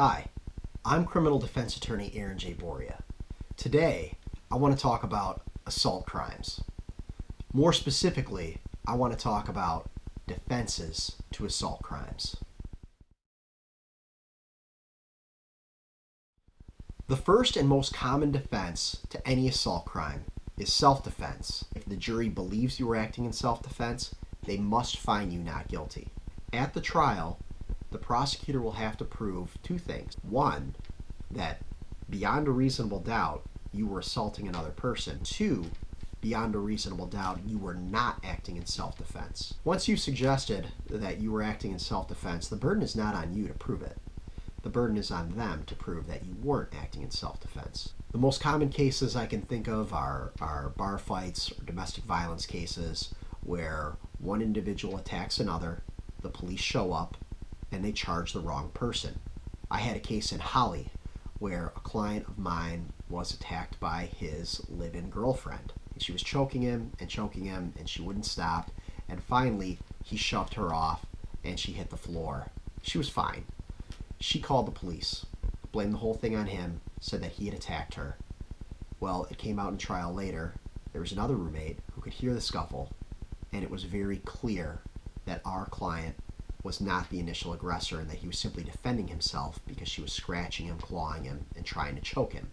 Hi, I'm criminal defense attorney Aaron J. Boria. Today, I want to talk about assault crimes. More specifically, I want to talk about defenses to assault crimes. The first and most common defense to any assault crime is self-defense. If the jury believes you were acting in self-defense, they must find you not guilty. At the trial, the prosecutor will have to prove two things. One, that beyond a reasonable doubt, you were assaulting another person. Two, beyond a reasonable doubt, you were not acting in self-defense. Once you've suggested that you were acting in self-defense, the burden is not on you to prove it. The burden is on them to prove that you weren't acting in self-defense. The most common cases I can think of are bar fights or domestic violence cases where one individual attacks another, the police show up, and they charge the wrong person. I had a case in Holly where a client of mine was attacked by his live-in girlfriend. She was choking him, and she wouldn't stop, and finally he shoved her off and she hit the floor. She was fine. She called the police, blamed the whole thing on him, said that he had attacked her. Well, it came out in trial later. There was another roommate who could hear the scuffle, and it was very clear that our client was not the initial aggressor and that he was simply defending himself because she was scratching him, clawing him, and trying to choke him.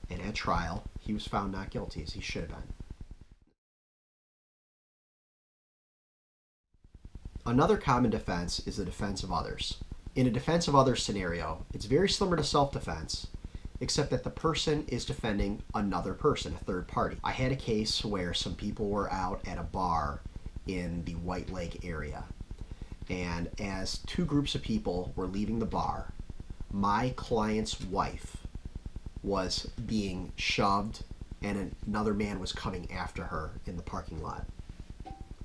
And at trial, he was found not guilty, as he should have been. Another common defense is the defense of others. In a defense of others scenario, it's very similar to self-defense, except that the person is defending another person, a third party. I had a case where some people were out at a bar in the White Lake area, and as two groups of people were leaving the bar, my client's wife was being shoved and another man was coming after her in the parking lot.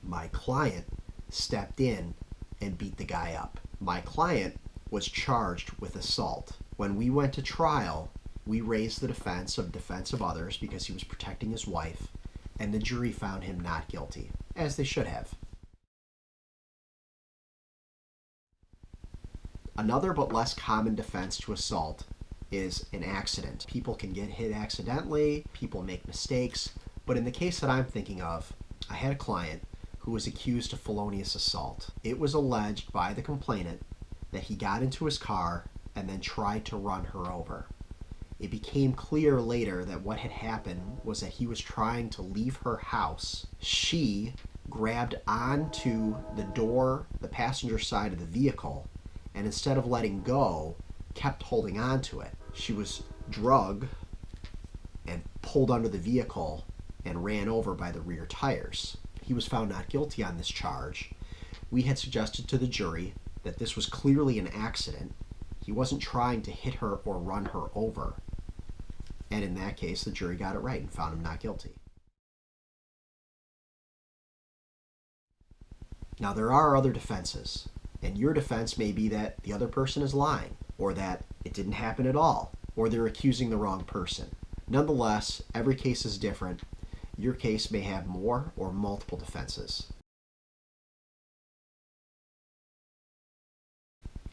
My client stepped in and beat the guy up. My client was charged with assault. When we went to trial, we raised the defense of others because he was protecting his wife, and the jury found him not guilty, as they should have. Another but less common defense to assault is an accident. People can get hit accidentally, people make mistakes, but in the case that I'm thinking of, I had a client who was accused of felonious assault. It was alleged by the complainant that he got into his car and then tried to run her over. It became clear later that what had happened was that he was trying to leave her house. She grabbed onto the door, the passenger side of the vehicle, and instead of letting go, kept holding on to it. She was drugged and pulled under the vehicle and ran over by the rear tires. He was found not guilty on this charge. We had suggested to the jury that this was clearly an accident. He wasn't trying to hit her or run her over. And in that case, the jury got it right and found him not guilty. Now, there are other defenses, and your defense may be that the other person is lying, or that it didn't happen at all, or they're accusing the wrong person. Nonetheless, every case is different. Your case may have more or multiple defenses.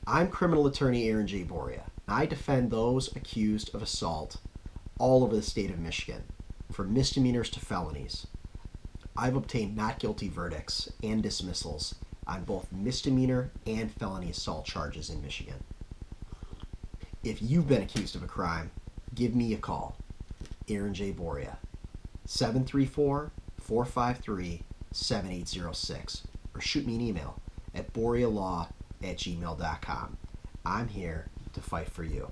I'm criminal attorney Aaron J. Boria. I defend those accused of assault all over the state of Michigan, from misdemeanors to felonies. I've obtained not guilty verdicts and dismissals on both misdemeanor and felony assault charges in Michigan. If you've been accused of a crime, give me a call, Aaron J. Boria, 734-453-7806, or shoot me an email at borialaw@gmail.com. I'm here to fight for you.